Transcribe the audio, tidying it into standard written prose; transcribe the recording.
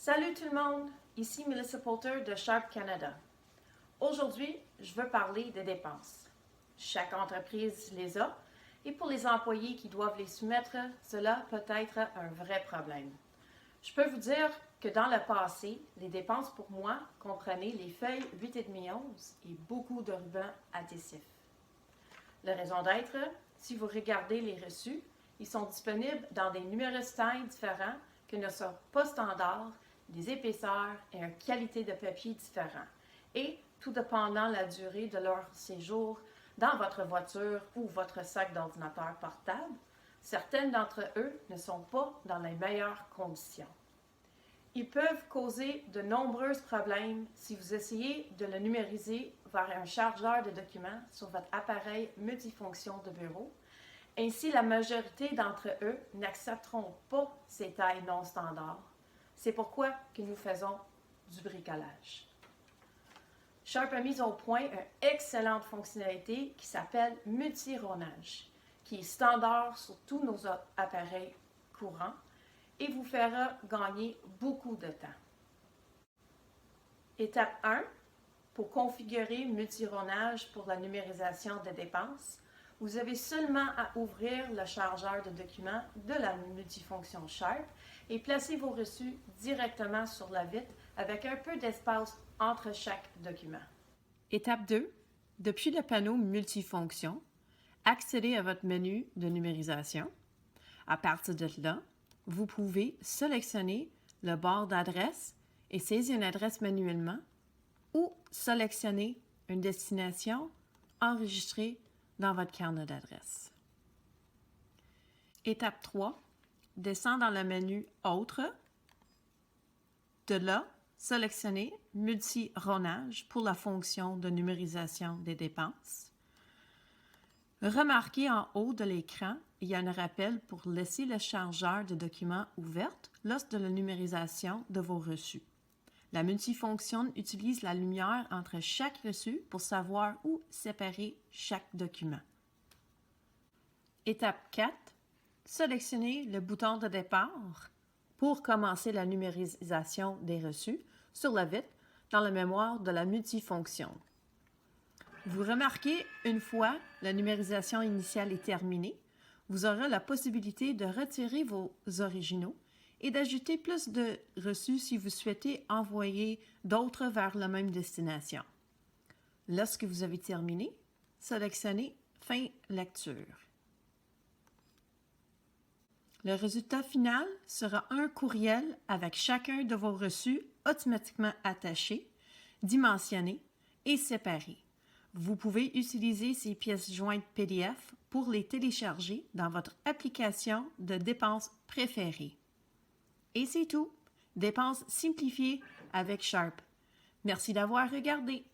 Salut tout le monde, ici Melissa Poulter de Sharp Canada. Aujourd'hui, je veux parler des dépenses. Chaque entreprise les a et pour les employés qui doivent les soumettre, cela peut être un vrai problème. Je peux vous dire que dans le passé, les dépenses pour moi comprenaient les feuilles 8,5-11 et beaucoup de rubans adhésifs. La raison d'être, si vous regardez les reçus, ils sont disponibles dans des numéros tailles différents que ne sont pas standards, des épaisseurs et une qualité de papier différents. Et tout dépendant de la durée de leur séjour dans votre voiture ou votre sac d'ordinateur portable, certaines d'entre eux ne sont pas dans les meilleures conditions. Ils peuvent causer de nombreux problèmes si vous essayez de le numériser vers un chargeur de documents sur votre appareil multifonction de bureau. Ainsi, la majorité d'entre eux n'accepteront pas ces tailles non standards. C'est pourquoi que nous faisons du bricolage. Sharp a mis au point une excellente fonctionnalité qui s'appelle multironnage, qui est standard sur tous nos appareils courants et vous fera gagner beaucoup de temps. Étape 1. Pour configurer multironnage pour la numérisation des dépenses, vous avez seulement à ouvrir le chargeur de documents de la multifonction Sharp et placer vos reçus directement sur la vitre avec un peu d'espace entre chaque document. Étape 2. Depuis le panneau multifonction, accédez à votre menu de numérisation. À partir de là, vous pouvez sélectionner le bord d'adresse et saisir une adresse manuellement ou sélectionner une destination enregistrée dans votre carnet d'adresse. Étape 3. Descendez dans le menu Autres. De là, sélectionnez Multironnage pour la fonction de numérisation des dépenses. Remarquez en haut de l'écran, il y a un rappel pour laisser le chargeur de documents ouvert lors de la numérisation de vos reçus. La multifonction utilise la lumière entre chaque reçu pour savoir où séparer chaque document. Étape 4. Sélectionnez le bouton de départ pour commencer la numérisation des reçus sur la vitre dans la mémoire de la multifonction. Vous remarquez, une fois la numérisation initiale est terminée, vous aurez la possibilité de retirer vos originaux et d'ajouter plus de reçus si vous souhaitez envoyer d'autres vers la même destination. Lorsque vous avez terminé, sélectionnez Fin lecture. Le résultat final sera un courriel avec chacun de vos reçus automatiquement attachés, dimensionnés et séparés. Vous pouvez utiliser ces pièces jointes PDF pour les télécharger dans votre application de dépenses préférée. Et c'est tout. Dépenses simplifiées avec Sharp. Merci d'avoir regardé.